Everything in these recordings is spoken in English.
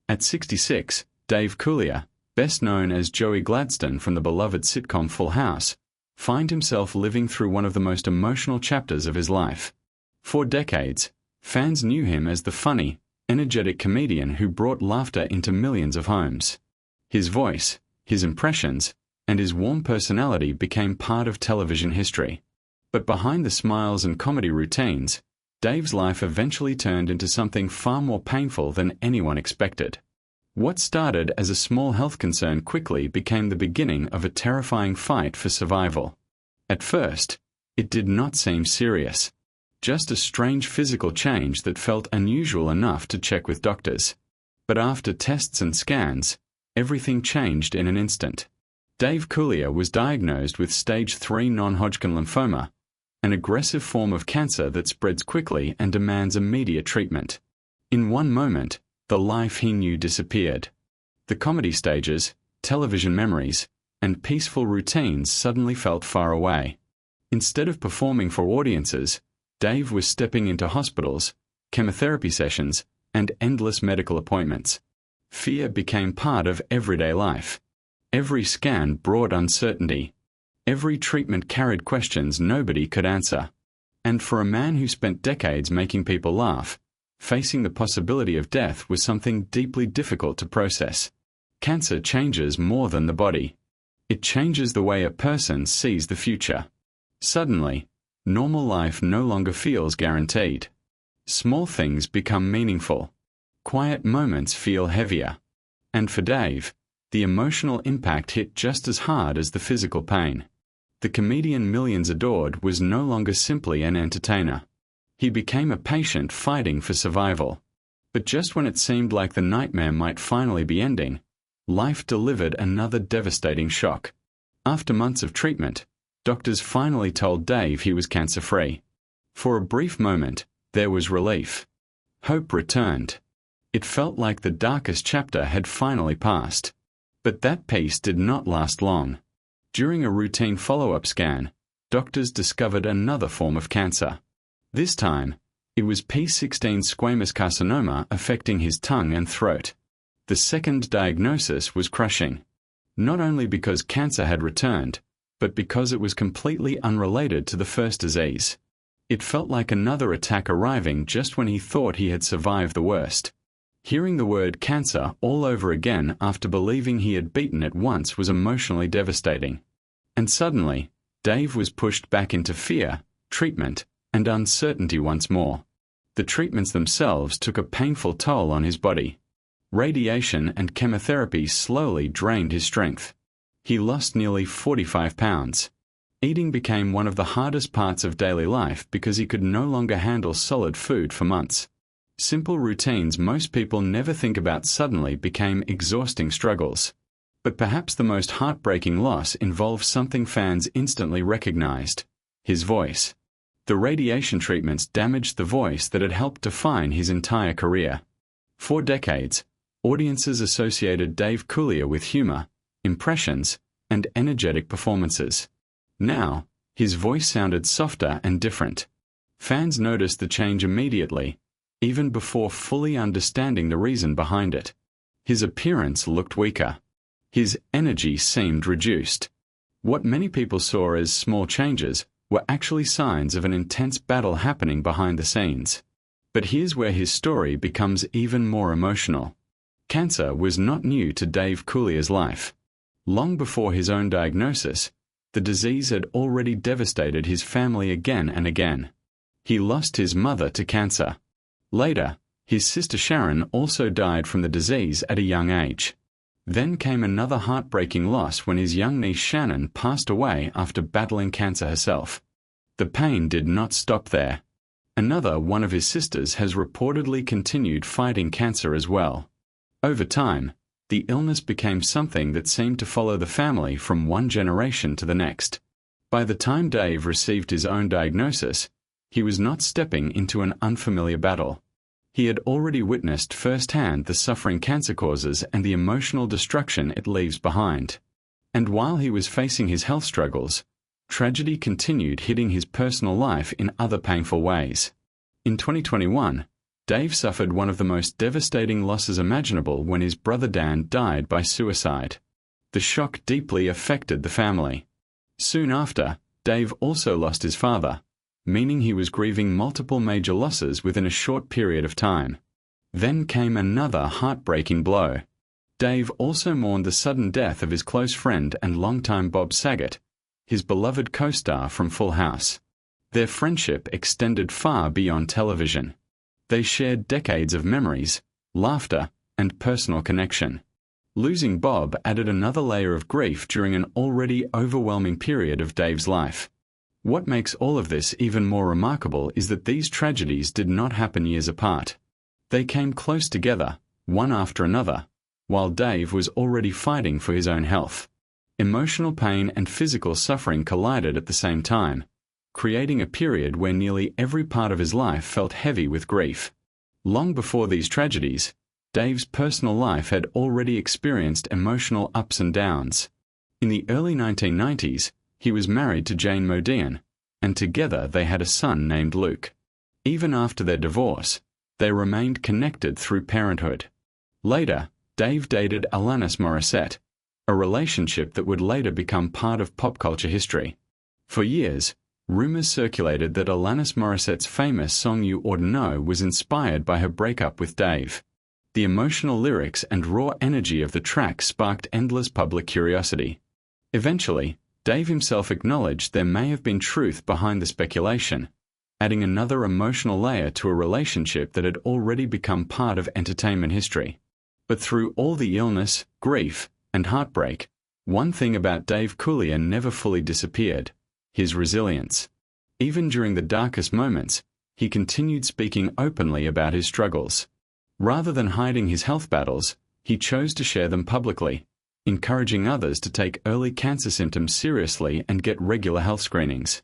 At 66, Dave Coulier, best known as Joey Gladstone from the beloved sitcom Full House, finds himself living through one of the most emotional chapters of his life. For decades, fans knew him as the funny, energetic comedian who brought laughter into millions of homes. His voice, his impressions, and his warm personality became part of television history. But behind the smiles and comedy routines, Dave's life eventually turned into something far more painful than anyone expected. What started as a small health concern quickly became the beginning of a terrifying fight for survival. At first, it did not seem serious. Just a strange physical change that felt unusual enough to check with doctors. But after tests and scans, everything changed in an instant. Dave Coulier was diagnosed with stage 3 non-Hodgkin lymphoma, an aggressive form of cancer that spreads quickly and demands immediate treatment. In one moment, the life he knew disappeared. The comedy stages, television memories, and peaceful routines suddenly felt far away. Instead of performing for audiences, Dave was stepping into hospitals, chemotherapy sessions, and endless medical appointments. Fear became part of everyday life. Every scan brought uncertainty. Every treatment carried questions nobody could answer. And for a man who spent decades making people laugh, facing the possibility of death was something deeply difficult to process. Cancer changes more than the body. It changes the way a person sees the future. Suddenly, normal life no longer feels guaranteed. Small things become meaningful. Quiet moments feel heavier. And for Dave, the emotional impact hit just as hard as the physical pain. The comedian millions adored was no longer simply an entertainer. He became a patient fighting for survival. But just when it seemed like the nightmare might finally be ending, life delivered another devastating shock. After months of treatment, doctors finally told Dave he was cancer-free. For a brief moment, there was relief. Hope returned. It felt like the darkest chapter had finally passed. But that peace did not last long. During a routine follow-up scan, doctors discovered another form of cancer. This time, it was P16 squamous carcinoma affecting his tongue and throat. The second diagnosis was crushing. Not only because cancer had returned, but because it was completely unrelated to the first disease. It felt like another attack arriving just when he thought he had survived the worst. Hearing the word cancer all over again after believing he had beaten it once was emotionally devastating. And suddenly, Dave was pushed back into fear, treatment, and uncertainty once more. The treatments themselves took a painful toll on his body. Radiation and chemotherapy slowly drained his strength. He lost nearly 45 pounds. Eating became one of the hardest parts of daily life because he could no longer handle solid food for months. Simple routines most people never think about suddenly became exhausting struggles. But perhaps the most heartbreaking loss involved something fans instantly recognized: his voice. The radiation treatments damaged the voice that had helped define his entire career. For decades, audiences associated Dave Coulier with humor, impressions, and energetic performances. Now, his voice sounded softer and different. Fans noticed the change immediately, even before fully understanding the reason behind it. His appearance looked weaker. His energy seemed reduced. What many people saw as small changes were actually signs of an intense battle happening behind the scenes. But here's where his story becomes even more emotional. Cancer was not new to Dave Coulier's life. Long before his own diagnosis, the disease had already devastated his family again and again. He lost his mother to cancer. Later, his sister Sharon also died from the disease at a young age. Then came another heartbreaking loss when his young niece Shannon passed away after battling cancer herself. The pain did not stop there. Another one of his sisters has reportedly continued fighting cancer as well. Over time, the illness became something that seemed to follow the family from one generation to the next. By the time Dave received his own diagnosis, he was not stepping into an unfamiliar battle. He had already witnessed firsthand the suffering cancer causes and the emotional destruction it leaves behind. And while he was facing his health struggles, tragedy continued hitting his personal life in other painful ways. In 2021, Dave suffered one of the most devastating losses imaginable when his brother Dan died by suicide. The shock deeply affected the family. Soon after, Dave also lost his father, meaning he was grieving multiple major losses within a short period of time. Then came another heartbreaking blow. Dave also mourned the sudden death of his close friend and longtime Bob Saget, his beloved co-star from Full House. Their friendship extended far beyond television. They shared decades of memories, laughter, and personal connection. Losing Bob added another layer of grief during an already overwhelming period of Dave's life. What makes all of this even more remarkable is that these tragedies did not happen years apart. They came close together, one after another, while Dave was already fighting for his own health. Emotional pain and physical suffering collided at the same time, creating a period where nearly every part of his life felt heavy with grief. Long before these tragedies, Dave's personal life had already experienced emotional ups and downs. In the early 1990s, he was married to Jane Modian, and together they had a son named Luke. Even after their divorce, they remained connected through parenthood. Later, Dave dated Alanis Morissette, a relationship that would later become part of pop culture history. For years, rumors circulated that Alanis Morissette's famous song You Oughta Know was inspired by her breakup with Dave. The emotional lyrics and raw energy of the track sparked endless public curiosity. Eventually, Dave himself acknowledged there may have been truth behind the speculation, adding another emotional layer to a relationship that had already become part of entertainment history. But through all the illness, grief, and heartbreak, one thing about Dave Coulier never fully disappeared: his resilience. Even during the darkest moments, he continued speaking openly about his struggles. Rather than hiding his health battles, he chose to share them publicly, encouraging others to take early cancer symptoms seriously and get regular health screenings.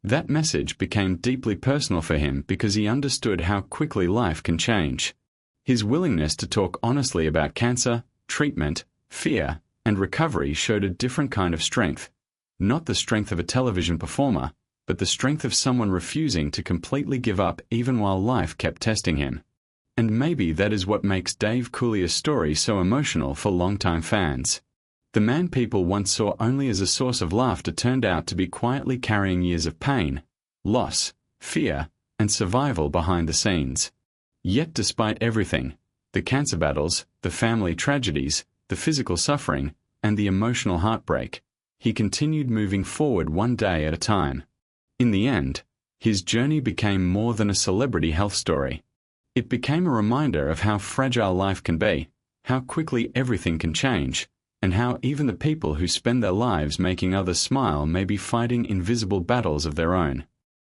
That message became deeply personal for him because he understood how quickly life can change. His willingness to talk honestly about cancer, treatment, fear, and recovery showed a different kind of strength. Not the strength of a television performer, but the strength of someone refusing to completely give up even while life kept testing him. And maybe that is what makes Dave Coulier's story so emotional for longtime fans. The man people once saw only as a source of laughter turned out to be quietly carrying years of pain, loss, fear, and survival behind the scenes. Yet despite everything, the cancer battles, the family tragedies, the physical suffering, and the emotional heartbreak, he continued moving forward one day at a time. In the end, his journey became more than a celebrity health story. It became a reminder of how fragile life can be, how quickly everything can change, and how even the people who spend their lives making others smile may be fighting invisible battles of their own.